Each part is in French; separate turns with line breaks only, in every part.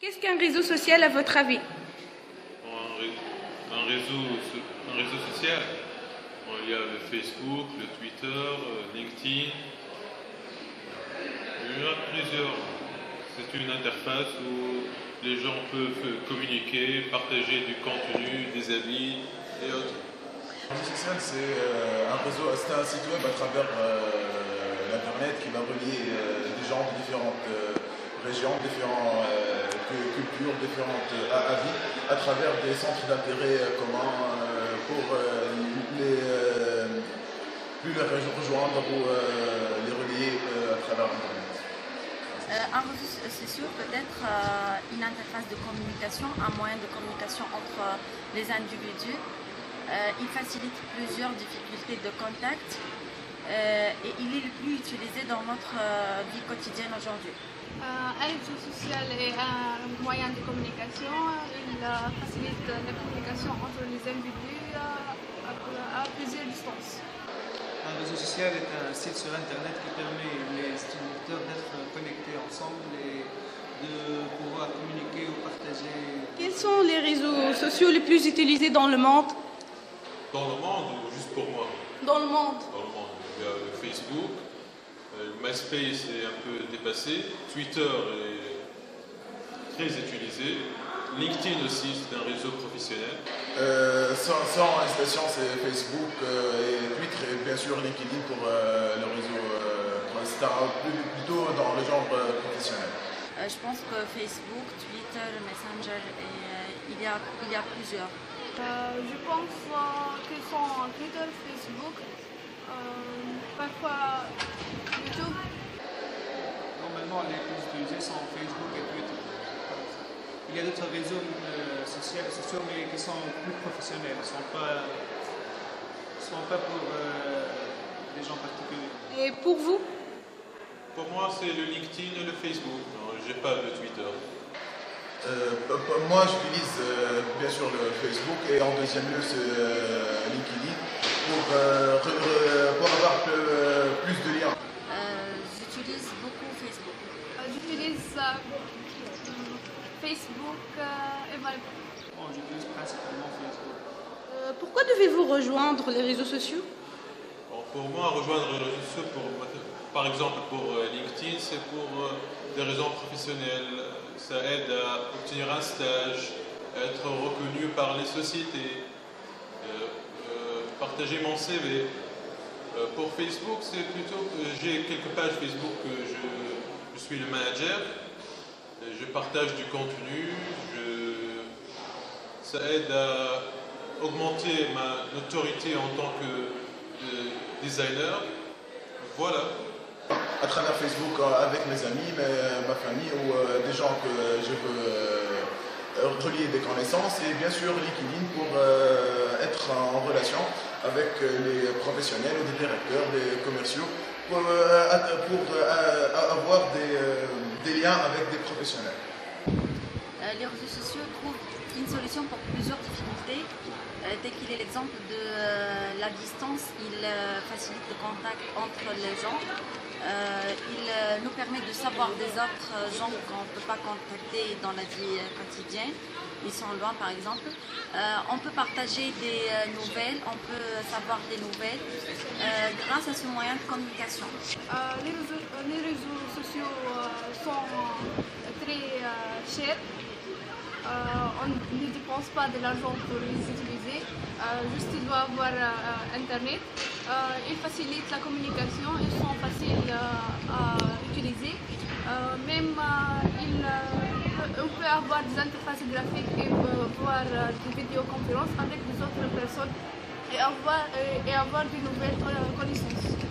Qu'est-ce qu'un réseau social à votre avis?
Un réseau social. Bon, il y a le Facebook, le Twitter, LinkedIn. Il y en a plusieurs. C'est une interface où les gens peuvent communiquer, partager du contenu, des avis et autres.
Le réseau social, c'est un site web à travers l'Internet qui va relier des gens de différentes régions, différentes cultures, différentes avis, à travers des centres d'intérêt communs pour plus les rejoindre ou les relier à travers Internet.
Un réseau social peut être une interface de communication, un moyen de communication entre les individus. Il facilite plusieurs difficultés de contact et il est le plus utilisé dans notre vie quotidienne aujourd'hui.
Un réseau social est un moyen de communication. Il facilite la communication entre les individus à plusieurs distances.
Un réseau social est un site sur Internet qui permet les utilisateurs d'être connectés ensemble et de pouvoir communiquer ou partager.
Quels sont les réseaux sociaux les plus utilisés dans le monde?
Dans le monde ou juste pour moi?
Dans le monde.
Dans le monde. Il y a le Facebook, MySpace est un peu dépassé, Twitter est très utilisé, LinkedIn aussi, c'est un réseau professionnel.
Sans hésitation, c'est Facebook et Twitter et bien sûr LinkedIn pour le réseau. C'est plutôt dans le genre professionnel.
Je pense que Facebook, Twitter, Messenger, il y a plusieurs.
Je pense qu'ils sont Twitter, Facebook, parfois YouTube.
Normalement, les plus utilisés sont Facebook et Twitter. Il y a d'autres réseaux sociaux, mais qui sont plus professionnels. Ils ne sont pas pour des gens particuliers.
Et pour vous?
Pour moi, c'est le LinkedIn et le Facebook. Je n'ai pas le Twitter.
Moi, j'utilise bien sûr le Facebook et en deuxième lieu, c'est LinkedIn pour avoir plus de liens.
J'utilise beaucoup Facebook.
J'utilise Facebook et voilà.
Bon, j'utilise principalement Facebook.
Pourquoi devez-vous rejoindre les réseaux sociaux?
Bon, pour moi, rejoindre les réseaux sociaux, par exemple pour LinkedIn, c'est pour des raisons professionnelles. Ça aide à obtenir un stage, à être reconnu par les sociétés, partager mon CV. Pour Facebook, c'est plutôt j'ai quelques pages Facebook que je suis le manager. Je partage du contenu. Ça aide à augmenter ma notoriété en tant que designer. Voilà.
À travers Facebook avec mes amis, ma famille ou des gens que je veux relier des connaissances et bien sûr LinkedIn pour être en relation avec les professionnels ou des directeurs, des commerciaux pour avoir des liens avec des professionnels.
Les réseaux sociaux trouvent une solution pour plusieurs difficultés. Dès qu'il est l'exemple de la distance, il facilite le contact entre les gens. Il nous permet de savoir des autres gens qu'on ne peut pas contacter dans la vie quotidienne. Ils sont loin par exemple. On peut partager des nouvelles, on peut savoir des nouvelles grâce à ce moyen de communication.
Les réseaux sociaux sont très chers. On ne dépense pas de l'argent pour les utiliser, juste il doit avoir Internet. Ils facilitent la communication, ils sont faciles à utiliser. Même on peut avoir des interfaces graphiques et voir des vidéoconférences avec des autres personnes et avoir de nouvelles connaissances.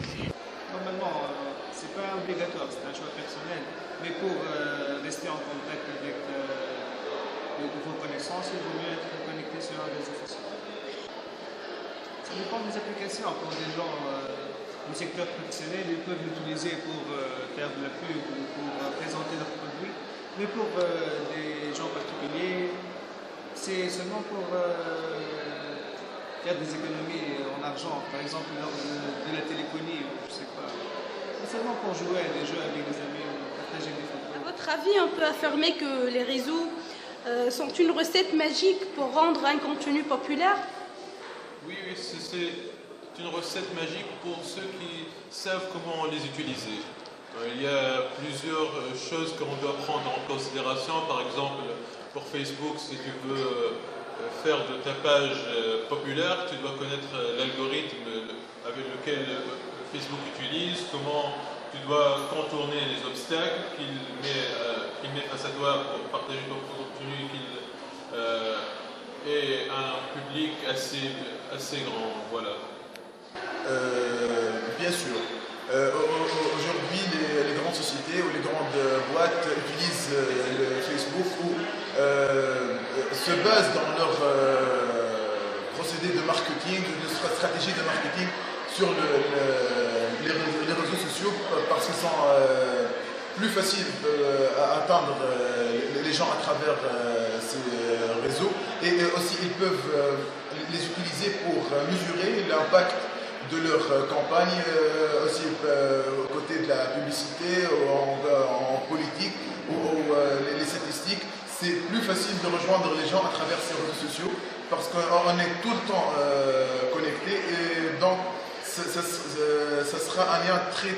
Normalement, c'est pas obligatoire, c'est un choix personnel, mais pour rester en contact avec vos connaissances, il vaut mieux être connecté sur un réseau social. Ça dépend des applications. Pour des gens du secteur professionnel, ils peuvent l'utiliser pour faire de la pub ou pour présenter leurs produits. Mais pour des gens particuliers, c'est seulement pour faire des économies en argent. Par exemple, lors de la téléphonie, je sais pas. C'est seulement pour jouer à des jeux avec des amis ou partager des photos.
votre avis, on peut affirmer que les réseaux sont une recette magique pour rendre un contenu populaire?
Oui, c'est une recette magique pour ceux qui savent comment les utiliser. Il y a plusieurs choses qu'on doit prendre en considération. Par exemple, pour Facebook, si tu veux faire de ta page populaire, tu dois connaître l'algorithme avec lequel Facebook utilise, comment tu dois contourner les obstacles qu'il met face à toi pour partager ton contenu, qu'il ait un public assez grand. Voilà.
Bien sûr. Aujourd'hui, les grandes sociétés ou les grandes boîtes utilisent le Facebook ou se basent dans leur procédé de marketing, de stratégie de marketing sur les réseaux sociaux parce qu'ils sont plus faciles à atteindre les gens à travers ces réseaux et aussi ils peuvent les utiliser pour mesurer l'impact de leur campagne, aussi aux côtés de la publicité, en politique, ou les statistiques. C'est plus facile de rejoindre les gens à travers ces réseaux sociaux parce qu'on est tout le temps connecté et donc ça sera un lien très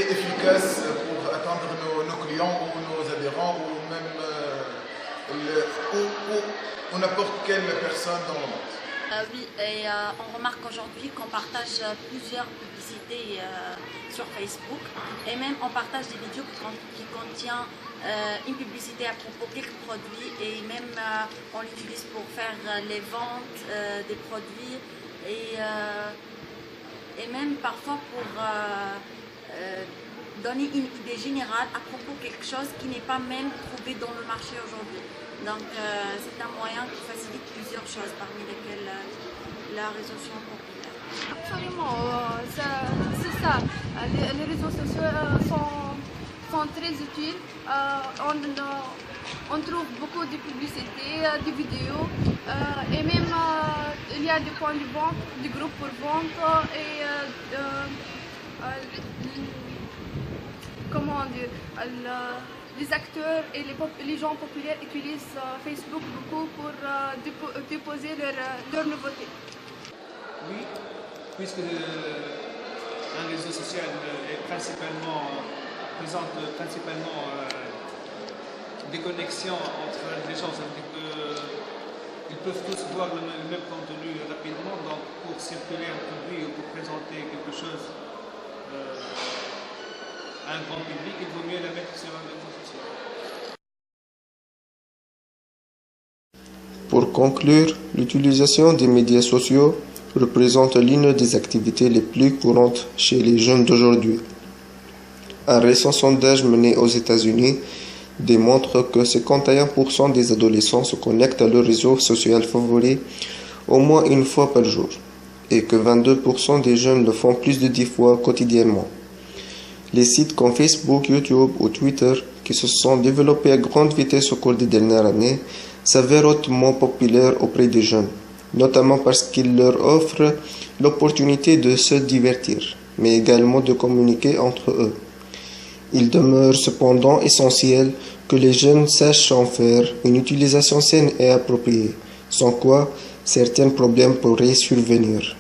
efficace pour atteindre nos clients ou nos adhérents ou même ou n'importe quelle personne dans le monde.
Oui, et on remarque aujourd'hui qu'on partage plusieurs publicités sur Facebook et même on partage des vidéos qui contiennent une publicité à propos de quelques produits et même on l'utilise pour faire les ventes des produits et même parfois pour donner une idée générale à propos de quelque chose qui n'est pas même trouvé dans le marché aujourd'hui. Donc c'est un moyen qui facilite plusieurs choses, parmi lesquelles la résolution populaire.
Absolument, c'est ça. Les réseaux sociaux sont très utiles. On trouve beaucoup de publicités, de vidéos et même il y a des points de vente, des groupes pour vente et comment dire, les acteurs et les gens populaires utilisent Facebook beaucoup pour déposer leurs nouveautés.
Oui, puisque un réseau social présente principalement des connexions entre les gens. Ils peuvent tous voir le même contenu rapidement, donc pour circuler un produit ou pour présenter quelque chose à un grand public, il vaut mieux la mettre sur un réseau social.
Pour conclure, l'utilisation des médias sociaux représente l'une des activités les plus courantes chez les jeunes d'aujourd'hui. Un récent sondage mené aux États-Unis démontre que 51% des adolescents se connectent à leur réseau social favori au moins une fois par jour et que 22% des jeunes le font plus de 10 fois quotidiennement. Les sites comme Facebook, YouTube ou Twitter, qui se sont développés à grande vitesse au cours des dernières années, s'avèrent hautement populaires auprès des jeunes, notamment parce qu'ils leur offrent l'opportunité de se divertir, mais également de communiquer entre eux. Il demeure cependant essentiel que les jeunes sachent en faire une utilisation saine et appropriée, sans quoi certains problèmes pourraient survenir.